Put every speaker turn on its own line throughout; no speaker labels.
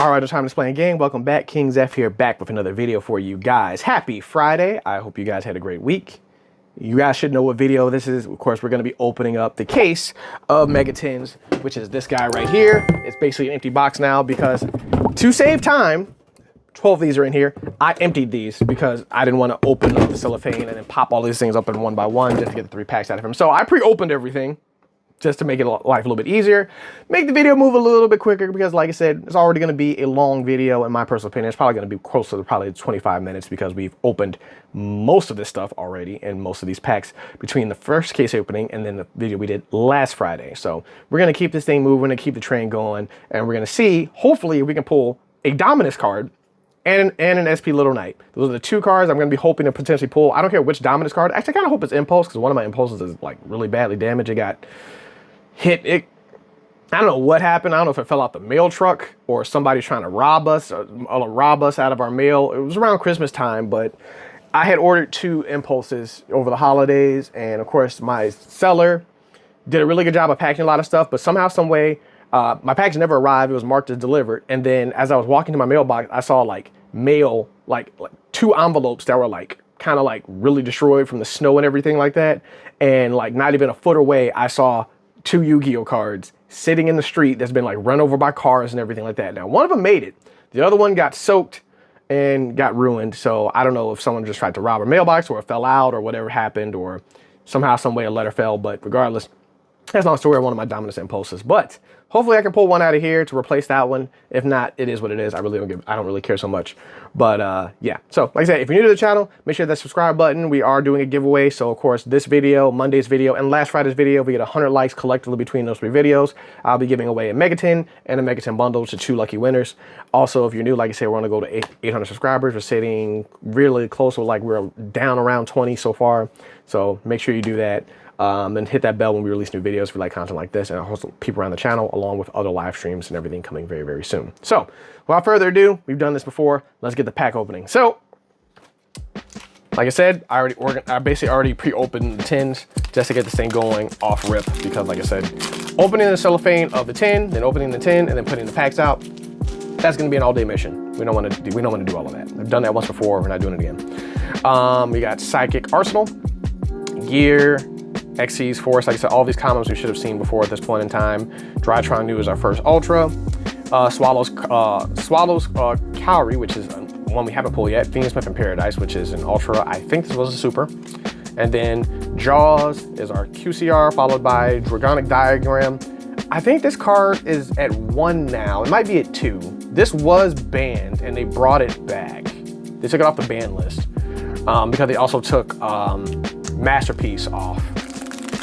All right, it's time to play a game. Welcome back. King Zeph here, back with another video for you guys. Happy Friday. I hope you guys had a great week. You guys should know what video this is. Of course, we're going to be opening up the case of Mega Tins, which is this guy right here. It's basically an empty box now because to save time, 12 of these are in here. I emptied these because I didn't want to open up the cellophane and then pop all these things up in one by one just to get the 3 packs out of him. So I pre-opened everything just to make it life a little bit easier, make the video move a little bit quicker because, like I said, it's already going to be a long video. In my personal opinion, it's probably going to be closer to probably 25 minutes because we've opened most of this stuff already and most of these packs between the first case opening and then the video we did last Friday. So we're going to keep this thing moving and keep the train going, and we're going to see, hopefully, if we can pull a Dominus card and an SP Little Knight. Those are the 2 cards I'm going to be hoping to potentially pull. I don't care which Dominus card. Actually, I kind of hope it's Impulse because one of my Impulses is like really badly damaged. It got hit. I don't know what happened. I don't know if it fell out the mail truck or somebody's trying to rob us or rob us out of our mail. It was around Christmas time, but I had ordered 2 Impulses over the holidays, and of course my seller did a really good job of packing a lot of stuff, but somehow, some way, my package never arrived. It was marked as delivered, and then as I was walking to my mailbox, I saw like mail, like 2 envelopes that were like kind of like really destroyed from the snow and everything like that, and like not even a foot away, I saw 2 Yu-Gi-Oh cards sitting in the street that's been like run over by cars and everything like that. Now, one of them made it. The other one got soaked and got ruined. So I don't know if someone just tried to rob a mailbox or it fell out or whatever happened, or somehow, some way a letter fell. But regardless, that's not a story of one of my Dominus Impulses. But hopefully I can pull one out of here to replace that one. If not, it is what it is. I don't really care so much. But yeah, so like I said, if you're new to the channel, make sure that subscribe button. We are doing a giveaway. So of course, this video, Monday's video, and last Friday's video, if we get 100 likes collectively between those 3 videos, I'll be giving away a Mega Tin and a Mega Tin bundle to 2 lucky winners. Also, if you're new, like I said, we're gonna go to 800 subscribers. We're sitting really close, with like we're down around 20 so far. So make sure you do that. Then hit that bell when we release new videos if you like content like this, and I'll host people around the channel along with other live streams and everything coming very, very soon. So without further ado, we've done this before. Let's get the pack opening. So like I said, I basically already pre-opened the tins just to get this thing going off rip, because like I said, opening the cellophane of the tin, then opening the tin, and then putting the packs out, that's going to be an all-day mission. We don't want to do all of that. I've done that once before. We're not doing it again. We got Psychic Arsenal, Gear, Xyz, Force, like I said, all these commons we should have seen before at this point in time. Drytron New is our first Ultra. Swallows Cowrie, which is one we haven't pulled yet. Phoenix Smith in Paradise, which is an Ultra. I think this was a Super. And then Jaws is our QCR, followed by Dragonic Diagram. I think this card is at 1 now. It might be at 2. This was banned and they brought it back. They took it off the ban list because they also took Masterpiece off.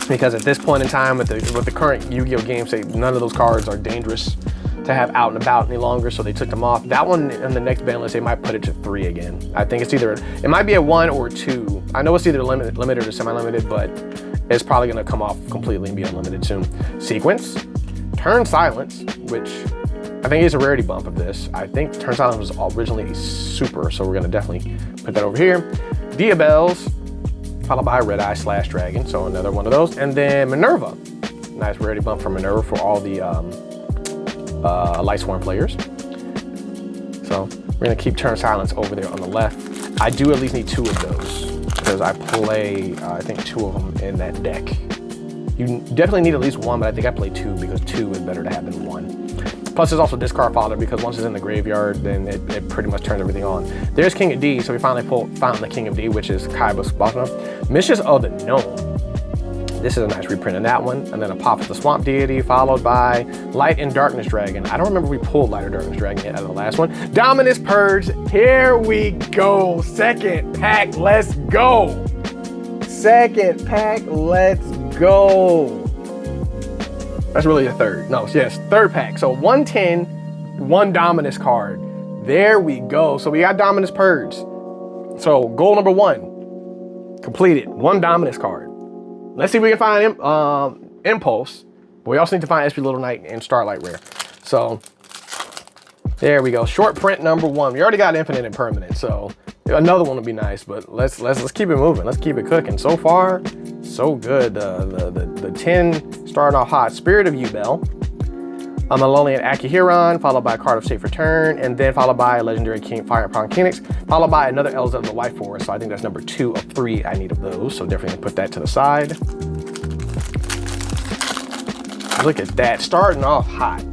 Because at this point in time, with the current Yu-Gi-Oh games, none of those cards are dangerous to have out and about any longer, so they took them off. That one in the next ban list, they might put it to 3 again. I think it might be a 1 or 2. I know it's either limited or semi-limited, but it's probably gonna come off completely and be unlimited soon. Sequence, Turn Silence, which I think is a rarity bump of this. I think Turn Silence was originally a Super, so we're gonna definitely put that over here. Diabells, followed by Red Eye / Dragon, so another one of those. And then Minerva, nice rarity bump from Minerva for all the Light Swarm players. So we're gonna keep Turn Silence over there on the left. I do at least need 2 of those because I play, I think 2 of them in that deck. You definitely need at least 1, but I think I play 2 because 2 is better to have than 1. Plus there's also Discard Father, because once it's in the graveyard, then it pretty much turns everything on. There's King of D, so we finally found the King of D, which is Kaiba Spasna. Mistress of the Gnome. This is a nice reprint of that one. And then a Pop of the Swamp Deity, followed by Light and Darkness Dragon. I don't remember if we pulled Light or Darkness Dragon yet out of the last one. Dominus Purge, here we go. Second pack, let's go. Second pack, let's go. That's really the third. No, yes, 3rd pack. So 110, 1 Dominus card. There we go. So we got Dominus Purge. So goal number 1 completed. 1 Dominus card. Let's see if we can find Impulse. But we also need to find SP Little Knight and Starlight Rare. So there we go. Short print number 1. We already got Infinite and Permanent, so another one would be nice. But let's keep it moving. Let's keep it cooking. So far, so good. The 10 starting off hot. Spirit of Yubel, a Malolian Akihiron, followed by a card of Safe Return, and then followed by a Legendary King Fireprong Phoenix, followed by another Elza of the White Forest. So I think that's number 2 of 3 I need of those. So definitely put that to the side. Look at that, starting off hot,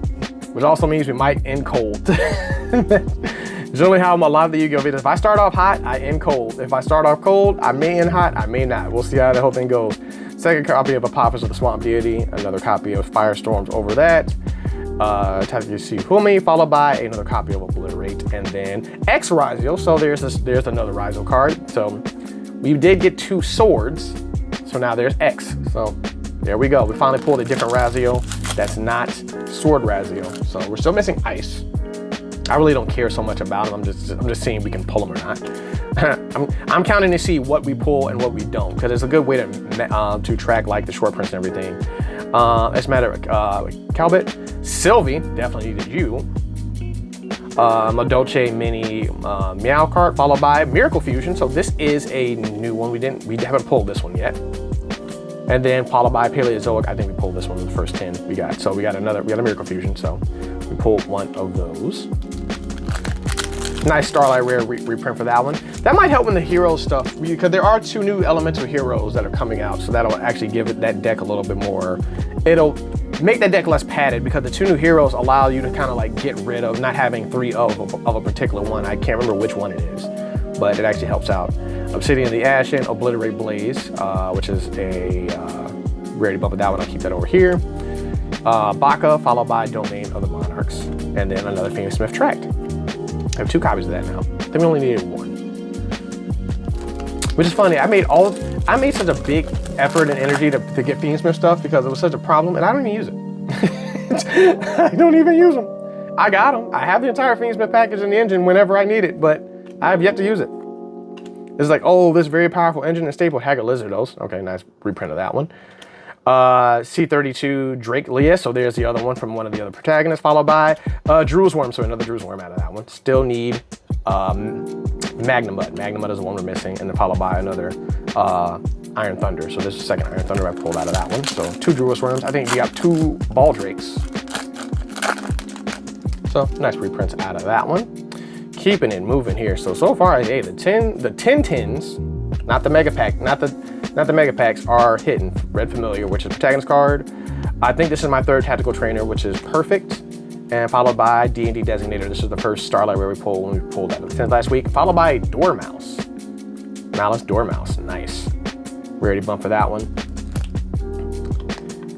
which also means we might end cold. Generally how a lot of the Yu-Gi-Oh! Videos, if I start off hot, I end cold. If I start off cold, I may end hot, I may not. We'll see how the whole thing goes. Second copy of Apophis of the Swamp Deity, another copy of Firestorms over that. Tatsuki Humi, followed by another copy of Obliterate, and then X Razio. So there's another Razio card. So we did get 2 swords. So now there's X. So there we go. We finally pulled a different Razio that's not Sword Razio. So we're still missing Ice. I really don't care so much about them. I'm just seeing if we can pull them or not. I'm counting to see what we pull and what we don't, because it's a good way to track like the short prints and everything. As a matter of Calbit, Sylvie, definitely needed you. Madolche Mini Meow card, followed by Miracle Fusion. So this is a new one. We haven't pulled this one yet. And then followed by Paleozoic. I think we pulled this one in the first 10 we got. So we got a Miracle Fusion. So we pulled one of those. Nice Starlight Rare reprint for that one. That might help in the hero stuff, because there are 2 new elemental heroes that are coming out. So that'll actually give that deck a little bit more. It'll make that deck less padded, because the 2 new heroes allow you to kind of like get rid of not having 3 of a particular one. I can't remember which one it is, but it actually helps out. Obsidian the Ashen, Obliterate Blaze, which is a rarity bump of that one. I'll keep that over here. Baka, followed by Domain of the Monarchs, and then another Phoenix Smith Tract. I have 2 copies of that now. I think we only needed 1. Which is funny. I made such a big effort and energy to get Phoenix Smith stuff, because it was such a problem, and I don't even use it. I don't even use them. I got them. I have the entire Phoenix Smith package in the engine whenever I need it, but I have yet to use it. It's like, oh, this very powerful engine and staple, Haggard Lizardos. Okay, nice reprint of that one. C32 Drake Leah, so there's the other one from one of the other protagonists, followed by Drew's Worm, so another Drew's Worm out of that one. Still need Magnamud. Magnamud is the one we're missing, and then followed by another Iron Thunder. So this is the second Iron Thunder I pulled out of that one. So 2 Drew's Worms. I think we got 2 Ball Drakes. So nice reprints out of that one. Keeping it moving here. So far, hey, the 10 tins, not the mega pack, not the mega packs, are hitting. Red Familiar, which is protagonist card. I think this is my 3rd Tactical Trainer, which is perfect. And followed by D&D Designator. This is the first Starlight Rare we pulled when we pulled out of the 10th last week. Followed by Dormouse. Malice Dormouse, nice. Rarity bump for that one.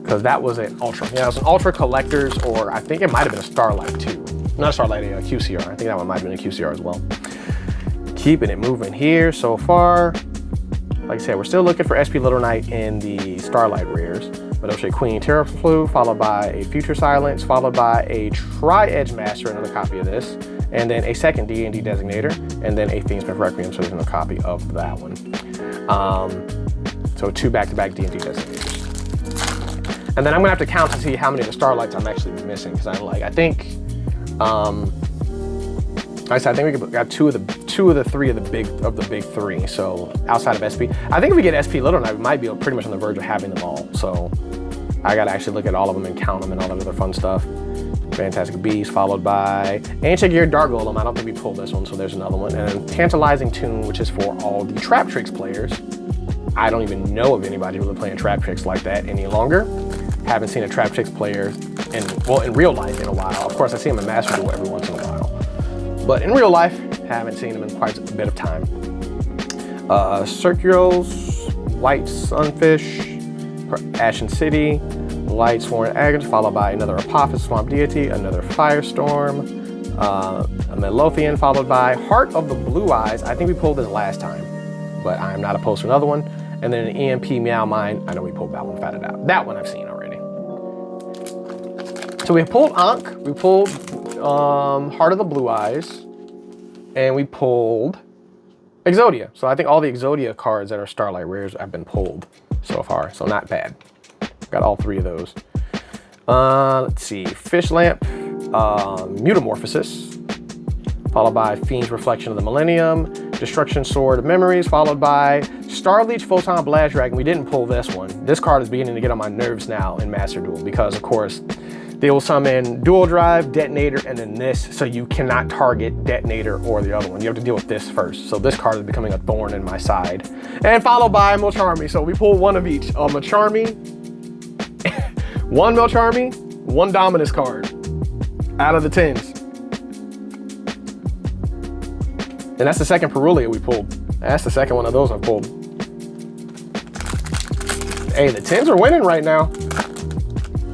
Because that was an Ultra. Yeah, it was an Ultra Collectors, or I think it might have been a Starlight too. Not a Starlight, a QCR. I think that one might have been a QCR as well. Keeping it moving here so far. Like I said, we're still looking for SP Little Knight in the Starlight Rares. But I'll show Queen Terraflu, followed by a Future Silence, followed by a Tri-Edge Master, another copy of this, and then a second D&D Designator, and then a Phoenix Smith Requiem, so there's no copy of that one. So 2 back-to-back D&D Designators. And then I'm gonna have to count to see how many of the Starlights I'm actually missing, because I think we got two of the three of the big 3. So outside of SP, I think if we get SP Little Knight, we might be pretty much on the verge of having them all. So I gotta actually look at all of them and count them and all that other fun stuff. Fantastic Beast, followed by Ancient Gear Dark Golem. I don't think we pulled this one, so there's another one. And Tantalizing Tune, which is for all the Trap Tricks players. I don't even know of anybody really playing Trap Tricks like that any longer. Haven't seen a Trap Tricks player in real life in a while. Of course, I see them in Master Duel every once in a while. But in real life, haven't seen them in quite a bit of time. Circuros, White Sunfish, Ashen City, Light Sworn Agons, followed by another Apophis Swamp Deity, another Firestorm, a Melothian, followed by Heart of the Blue Eyes. I think we pulled this last time, but I'm not opposed to another one. And then an EMP Meow Mine. I know we pulled that one, fatted out. That one I've seen already. So we pulled Ankh, we pulled Heart of the Blue Eyes, and we pulled Exodia. So I think all the Exodia cards that are Starlight Rares have been pulled so far, so not bad. Got all 3 of those. Let's see, Fish Lamp, Mutamorphosis, followed by Fiend's Reflection of the Millennium, Destruction Sword of Memories, followed by Starleech Photon Blast Dragon. We didn't pull this one. This card is beginning to get on my nerves now in Master Duel because, of course, They will summon dual drive, detonator, and then this, so you cannot target detonator or the other one. You have to deal with this first. So this card is becoming a thorn in my side. And followed by Milcharmy. So we pull one of each. Milcharmy, one Milcharmy, one Dominus card out of the 10s. And that's the second Perulia we pulled. That's the second one of those I pulled. Hey, the 10s are winning right now.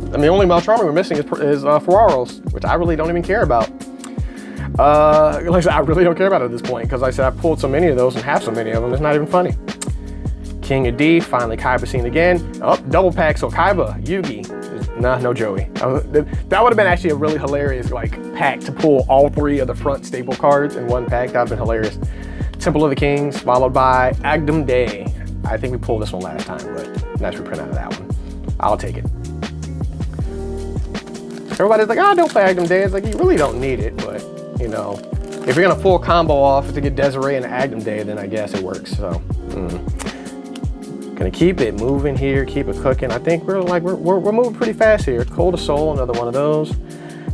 I mean, the only Milcharmy we're missing is Ferraros, which I really don't even care about. Like I said, I really don't care about it at this point, because like I said, I pulled so many of those and have so many of them, it's not even funny. King of D, finally Kaiba seen again. Oh, double pack, so Kaiba, Yugi. Nah, no Joey. That would have been actually a really hilarious like pack to pull all 3 of the front staple cards in one pack. That would have been hilarious. Temple of the Kings, followed by Agdam Day. I think we pulled this one last time, but nice reprint out of that one. I'll take it. Everybody's like, don't play Agdam Day. It's like, you really don't need it, but you know, if you're gonna full combo off to get Desiree and Agdam Day, then I guess it works, so. Gonna keep it moving here, keep it cooking. I think we're moving pretty fast here. Cold of Soul, another one of those.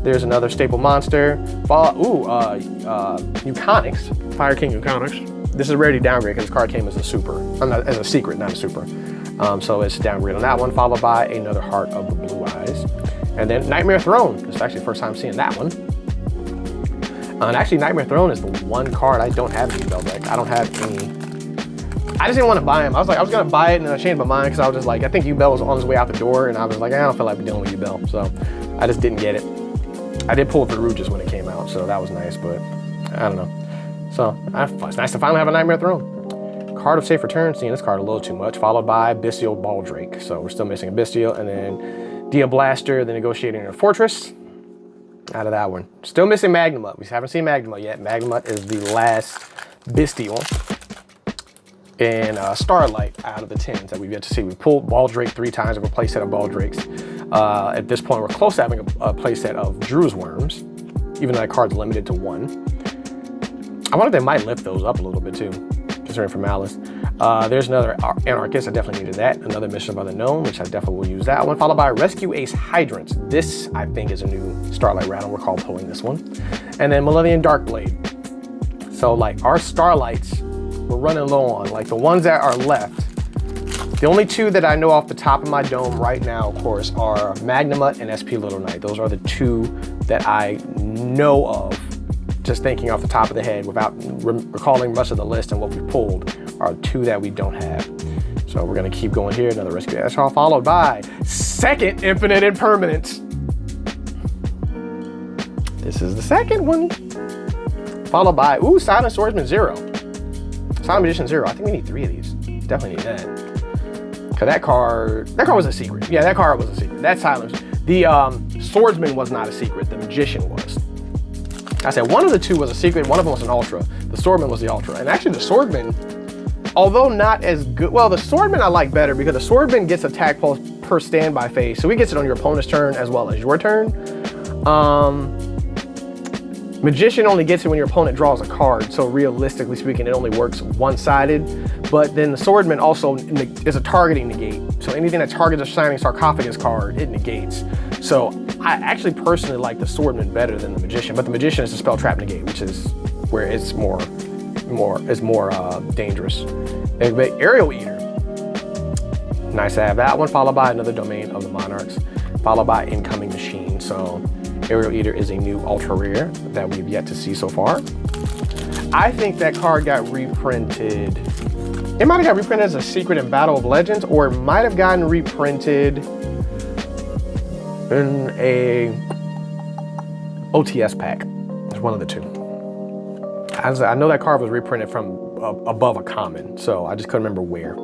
There's another staple monster. Euconyx, Fire King Euconyx. This is a rarity downgrade because this card came as a super, as a secret, not a super. So it's downgrade on that one, followed by another Heart of the Blue Eyes. And then Nightmare Throne. This is actually the first time seeing that one. And actually Nightmare Throne is the one card I don't have in Bell deck. I don't have any. I just didn't want to buy him. I was gonna buy it, and then I changed my mind because I was just like, I think Yubel was on his way out the door, and I was like, I don't feel like dealing with Yubel, so I just didn't get it. I did pull Veruges when it came out, so that was nice, but I don't know. So it's nice to finally have a Nightmare Throne. Card of Safe Return, seeing this card a little too much, followed by Bystial Baldrake. So we're still missing a Bystial, and then Diablaster, the Negotiating in a Fortress. Out of that one. Still missing Magnemite. We haven't seen Magnemite yet. Magnemite is the last Bystial. And Starlight out of the 10s that we've yet to see. We pulled Baldrake 3 times of a playset of Baldrakes. At this point, we're close to having a playset of Drew's Worms, even though that card's limited to 1. I wonder if they might lift those up a little bit too, considering for Malice. There's another Anarchist, I definitely needed that. Another Mission of Unknown, which I definitely will use that one. Followed by Rescue Ace Hydrants. This, I think, is a new Starlight rattle. We're called pulling this one. And then Millennium Darkblade. So like our Starlights, we're running low on. Like the ones that are left, the only 2 that I know off the top of my dome right now, of course, are Magnemite and SP Little Knight. Those are the 2 that I know of, just thinking off the top of the head without recalling much of the list and what we pulled, are 2 that we don't have. So we're gonna keep going here. Another Rescue Astral, followed by second Infinite Impermanence. This is the second one. Followed by, Silent Swordsman 0. Silent Magician 0. I think we need 3 of these. Definitely need that. Cause that card was a secret. Yeah, that card was a secret. That Silence. The Swordsman was not a secret. The Magician was. I said one of the 2 was a secret. One of them was an Ultra. The Swordman was the Ultra. And actually the Swordman, although not as good, well, the Swordman I like better because the Swordman gets attack pulse per standby phase. So he gets it on your opponent's turn as well as your turn. Magician only gets it when your opponent draws a card, so realistically speaking, it only works one-sided. But then the Swordman also is a targeting negate, so anything that targets a Shining Sarcophagus card, it negates. So I actually personally like the Swordman better than the Magician, but the Magician is a spell trap negate, which is where it's more dangerous. But Aerial Eater, nice to have that one, followed by another Domain of the Monarchs, followed by Incoming Machine. So Aerial Eater is a new ultra rare that we've yet to see so far. I think that card got reprinted. It might have got reprinted as a secret in Battle of Legends, or it might have gotten reprinted in a OTS pack. It's one of the 2. I know that card was reprinted from above a common, so I just couldn't remember where.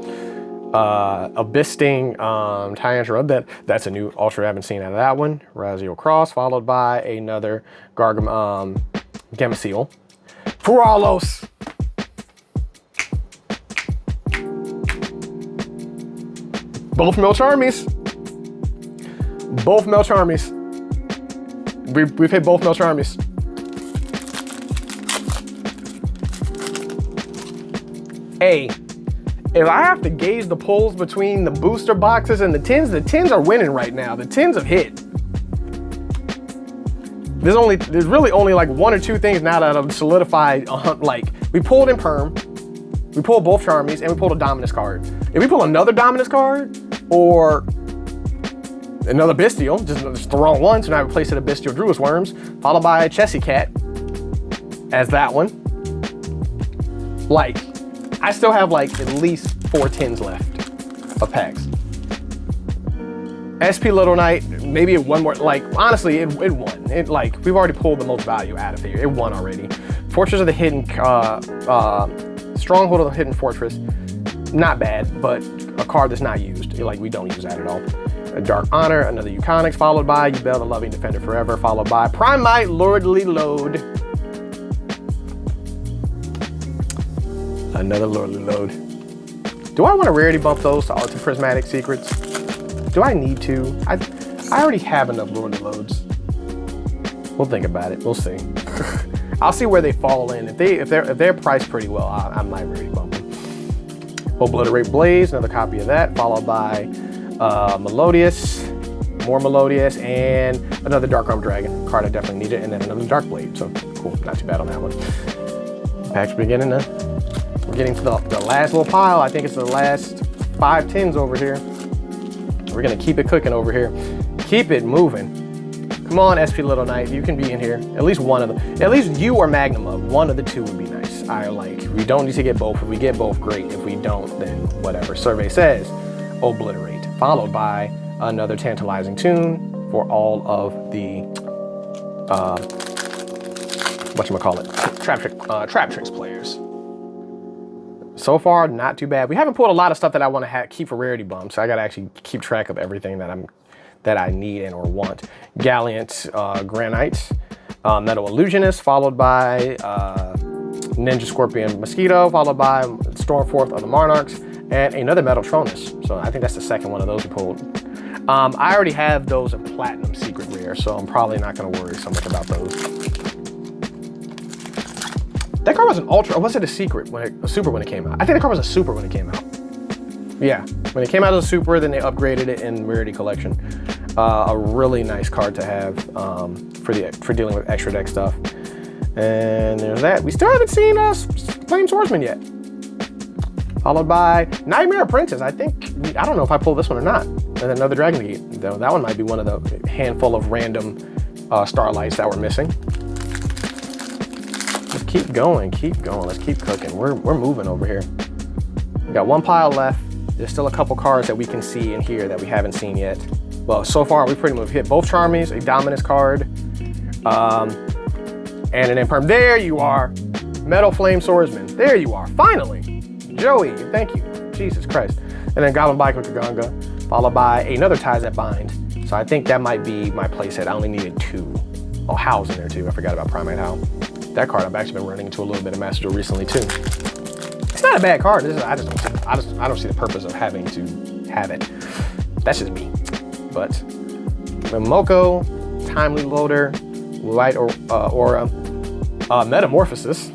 Abyss Sting, Tyrantara, that's a new ultra I haven't seen out of that one. Raziel Cross, followed by another Gameciel. Furalos! Both Milcharmies. Both Milcharmies. We've hit both Milcharmies. Hey, if I have to gauge the pulls between the booster boxes and the 10s are winning right now. The 10s have hit. there's really only like one or two things now that have solidified. Like we pulled in Perm, we pulled both Charmies, and we pulled a Dominus card. If we pull another Dominus card or another Bestial, just the wrong one, so now I replace it a Bestial Druid's Worms, followed by a Chessie Cat as that one. Like, I still have like at least 4 tins left of packs. SP Little Knight, maybe one more. Like, honestly, it won. It, like, we've already pulled the most value out of here. It won already. Fortress of the Hidden, Stronghold of the Hidden Fortress, not bad, but a card that's not used. Like, we don't use that at all. A Dark Honor, another Euconics, followed by Yubel, the Loving Defender Forever, followed by Primite, Lordly Load. Another Lordly Load. Do I want to rarity bump those to Ultra Prismatic Secrets? Do I need to? I already have enough Lordly Loads. We'll think about it. We'll see. I'll see where they fall in. If they're priced pretty well, I might rarity bump them. Obliterate Blaze, another copy of that, followed by Melodious, more Melodious, and another Dark Arm Dragon card I definitely needed, and then another Dark Blade. So cool, not too bad on that one. Pack's beginning to. We're getting to the last little pile. I think it's the last 5 tins over here. We're gonna keep it cooking over here. Keep it moving. Come on, SP Little Knight, you can be in here. At least one of them. At least you or Magnum of one of the two would be nice. We don't need to get both. If we get both, great. If we don't, then whatever. Survey says, Obliterate. Followed by another Tantalizing Tune for all of the, whatchamacallit, Trap Tricks players. So far, not too bad. We haven't pulled a lot of stuff that I want to keep for rarity bumps, so I gotta actually keep track of everything that I need and or want. Gallant Granite, Metal Illusionist, followed by Ninja Scorpion Mosquito, followed by Stormforth of the Monarchs, and another Metal Tronus. So I think that's the second one of those we pulled. I already have those in Platinum Secret Rare, so I'm probably not gonna worry so much about those. That card was an Ultra, or was it a Secret, a Super when it came out? I think the card was a Super when it came out. Yeah, when it came out as a Super, then they upgraded it in Rarity Collection. A really nice card to have for dealing with extra deck stuff. And there's that. We still haven't seen Flame Swordsman yet. Followed by Nightmare Apprentice. I don't know if I pulled this one or not. And then another Dragon Gate. Though that one might be one of the handful of random Starlights that we're missing. Let's keep going, let's keep cooking. We're moving over here. We got one pile left. There's still a couple cards that we can see in here that we haven't seen yet. Well, so far we pretty much hit both Charmies, a Dominus card, and an Imperm. There you are, Metal Flame Swordsman. There you are, finally. Joey, thank you, Jesus Christ. And then Goblin Baikokaganga, followed by another Ties That Bind. So I think that might be my playset. I only needed 2. Oh, Howl's in there too. I forgot about Primate Howl. That card I've actually been running into a little bit of Master Duel recently too. It's not a bad card. I don't see the purpose of having to have it. That's just me. But Moko, Timely Loader, Light Aura, Metamorphosis.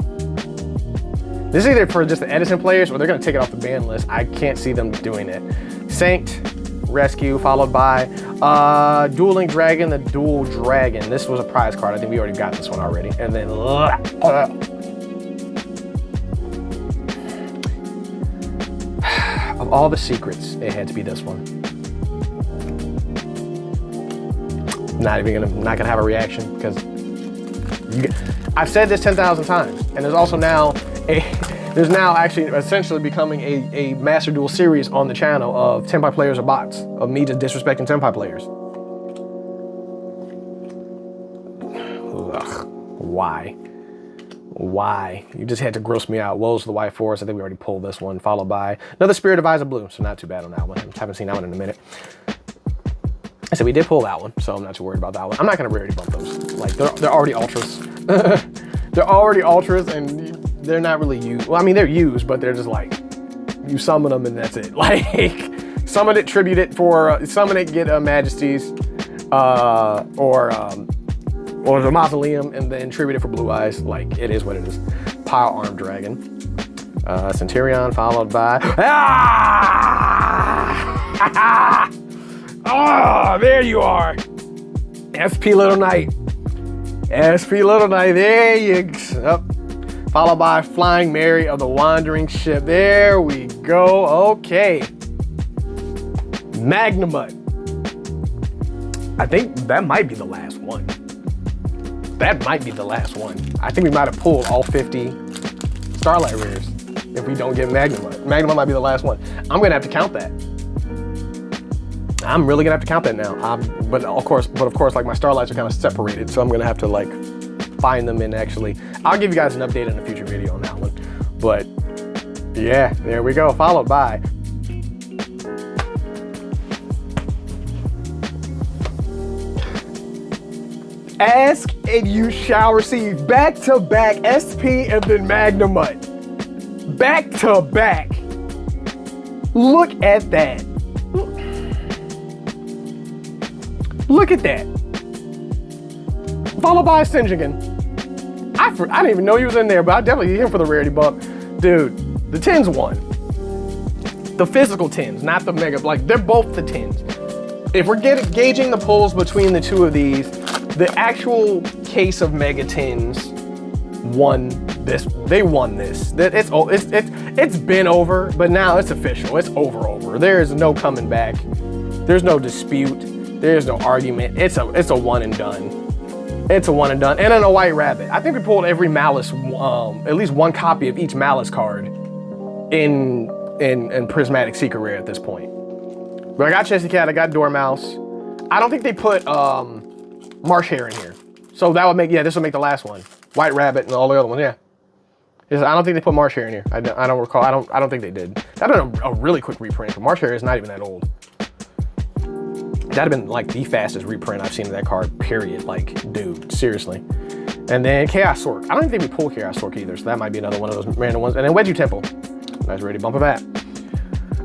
This is either for just the Edison players or they're gonna take it off the ban list. I can't see them doing it. Sanct Rescue, followed by Dueling Dragon, the Dual Dragon. This was a prize card. I think we already got this one already. And then of all the secrets, it had to be this one. Not gonna have a reaction because I've said this 10,000 times, and there's also now actually essentially becoming a Master Duel series on the channel of Tenpai players or bots, of me just disrespecting Tenpai players. Ugh, why? Why? You just had to gross me out. Woes of the White Forest. I think we already pulled this one, followed by another Spirit of Eyes of Blue, so not too bad on that one. I haven't seen that one in a minute. I said we did pull that one, so I'm not too worried about that one. I'm not gonna rarity bump those. Like they're already ultras. They're already ultras, and they're not really used. Well, I mean they're used, but they're just like you summon them and that's it. Like summon it, tribute it for summon it, get Majesties, or the Mausoleum, and then tribute it for Blue Eyes. Like it is what it is. Pile Arm Dragon, Centurion, followed by Oh, there you are. SP Little Knight. SP Little Knight, there you go. Followed by Flying Mary of the Wandering Ship. There we go. Okay. Magnemite. I think that might be the last one. That might be the last one. I think we might have pulled all 50 Starlight Rares if we don't get Magnemite. Magnemite might be the last one. I'm gonna have to count that. I'm really gonna have to count that now. But of course, like my Starlights are kind of separated, so I'm gonna have to like find them and actually, I'll give you guys an update in a future video on that one. But yeah, there we go. Followed by Ask and you shall receive. Back-to-back SP and then Magnemite. Back-to-back. Look at that. Look at that. Followed by a Sinjigen. I didn't even know he was in there, but I definitely hit him for the rarity bump. Dude, the 10s won. The physical 10s, not the mega. Like, they're both the 10s. If we're gauging the pulls between the two of these, the actual case of Mega 10s won this. They won this. It's been over, but now it's official. It's over. There is no coming back. There's no dispute. There's no argument. It's a one and done. It's a one and done. And then a White Rabbit. I think we pulled every Malice, at least one copy of each Malice card in Prismatic Secret Rare at this point. But I got Chesty Cat, I got Dormouse. I don't think they put Marsh Hare in here. So that would make, this would make the last one. White Rabbit and all the other ones, yeah. I don't think they put Marsh Hare in here. I don't recall, I don't think they did. That'd been a really quick reprint, but Marsh Hare is not even that old. That'd have been like the fastest reprint I've seen of that card, period. Like, dude, seriously. And then Chaos Sork. I don't even think we pulled Chaos Sork either, so that might be another one of those random ones. And then Wedgie Temple. Nice ready bump of that.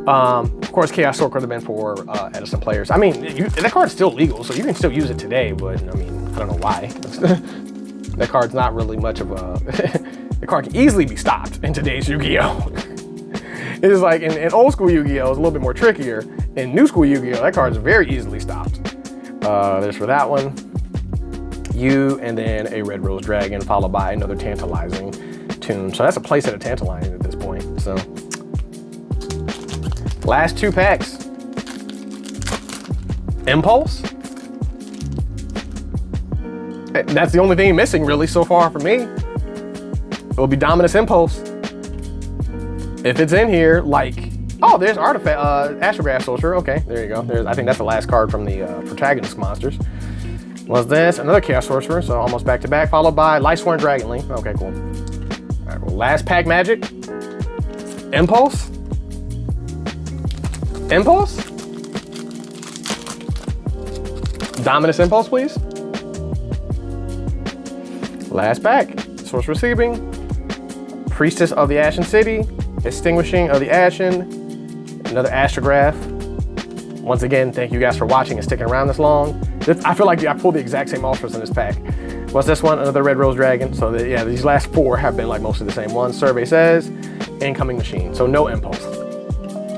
Of course, Chaos Sork would have been for Edison players. I mean, that card's still legal, so you can still use it today, but I mean, I don't know why. That card's not really much of a... The card can easily be stopped in today's Yu-Gi-Oh! It's like, in old school Yu-Gi-Oh! It's a little bit more trickier. In new school Yu-Gi-Oh! That card is very easily stopped. There's for that one. And then a Red Rose Dragon, followed by another Tantalizing Tune. So that's a playset of Tantalizing at this point, so... Last two packs. Impulse. That's the only thing missing really so far for me. It will be Dominus Impulse. If it's in here, like, oh, there's Artifact, Astrograph Sorcerer. Okay, there you go. I think that's the last card from the protagonist monsters. Was this another Chaos Sorcerer? So almost back to back, followed by Lightsworn Dragonling. Okay, cool. All right, well, last pack Magic. Impulse. Impulse? Dominus Impulse, please. Last pack. Source Receiving. Priestess of the Ashen City. Extinguishing of the Ashen. Another Astrograph. Once again, thank you guys for watching and sticking around this long. I feel like I pulled the exact same ultras in this pack. What's this one? Another Red Rose Dragon. So yeah, these last four have been like mostly the same ones. Survey says, Incoming Machine. So no Impulse.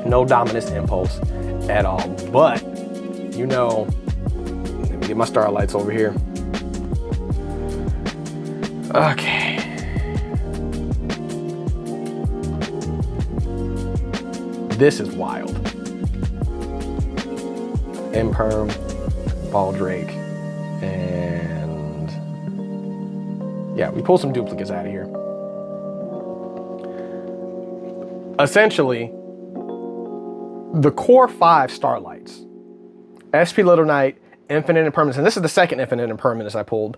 No Dominus Impulse at all. But, you know, let me get my Starlights over here. Okay. This is wild. Imperm, Baldrake, and yeah, we pulled some duplicates out of here. Essentially, the core 5 Starlights, SP Little Knight, Infinite Impermanence, and this is the second Infinite Impermanence I pulled,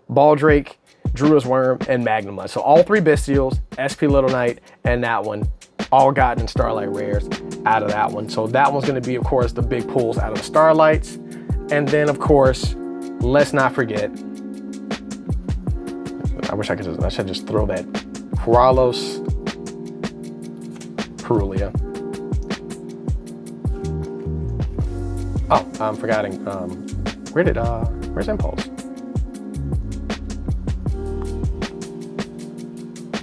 Baldrake, Drua's Worm, and Magnemite. So all 3 Bestials, SP Little Knight, and that one, all gotten in Starlight Rares out of that one. So that one's gonna be, of course, the big pulls out of the Starlights. And then, of course, let's not forget, I should just throw that Kuralos Purulia. Oh, I'm forgetting, where's Impulse?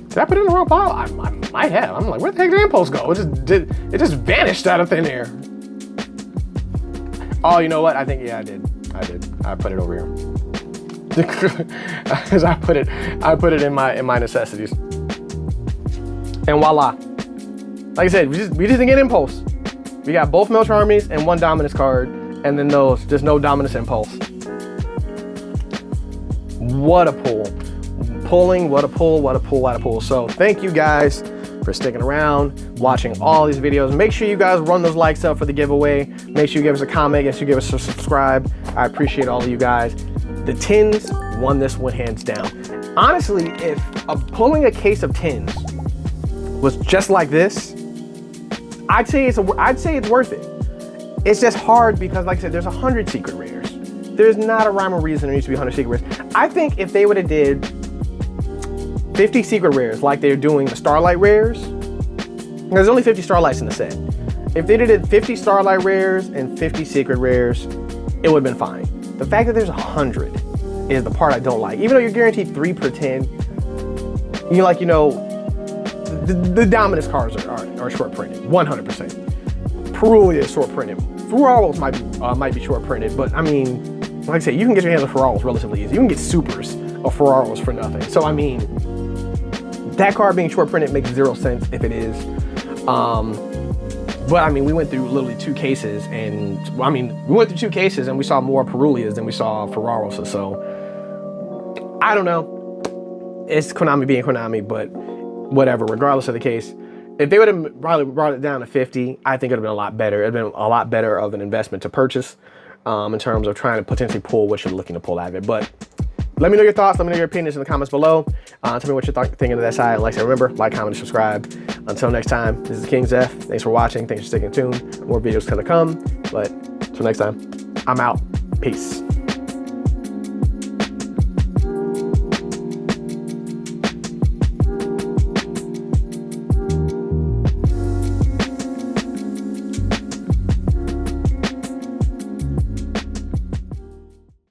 Did I put it in the wrong pile? I might have. I'm like, where the heck did Impulse go? It just vanished out of thin air. Oh, you know what? I think, yeah, I did. I put it over here. Because I put it in my necessities. And voila. Like I said, we just didn't get impulse. We got both Melcher armies and one dominance card, and then just no dominance impulse. What a pull. Pulling, what a pull, what a pull, what a pull. So thank you guys for sticking around, watching all these videos. Make sure you guys run those likes up for the giveaway. Make sure you give us a comment, make sure you give us a subscribe. I appreciate all of you guys. The tins won this one hands down. Honestly, if pulling a case of tins was just like this, I'd say it's worth it. It's just hard because, like I said, there's 100 secret rares. There's not a rhyme or reason there needs to be 100 secret rares. I think if they would have did 50 secret rares like they're doing the Starlight rares, there's only 50 Starlights in the set. If they did 50 Starlight rares and 50 secret rares, it would have been fine. The fact that there's 100 is the part I don't like. Even though you're guaranteed 3 per 10, the dominance cards are short printed, 100%. Perulia is short printed. Ferraros might be short printed, but I mean, like I said, you can get your hands on Ferraros relatively easy. You can get supers of Ferraros for nothing. So I mean, that card being short printed makes zero sense if it is. But I mean, we went through literally 2 cases, and we saw more Perulias than we saw Ferraros. So I don't know. It's Konami being Konami, but whatever. Regardless of the case, if they would have probably brought it down to 50, I think it would have been a lot better. It'd been a lot better of an investment to purchase in terms of trying to potentially pull what you're looking to pull out of it. But let me know your thoughts. Let me know your opinions in the comments below. Tell me what you're thinking of that side. Like I said, remember, like, comment, and subscribe. Until next time, this is King Zeph. Thanks for watching. Thanks for sticking tuned. More videos gonna come. But until next time, I'm out. Peace.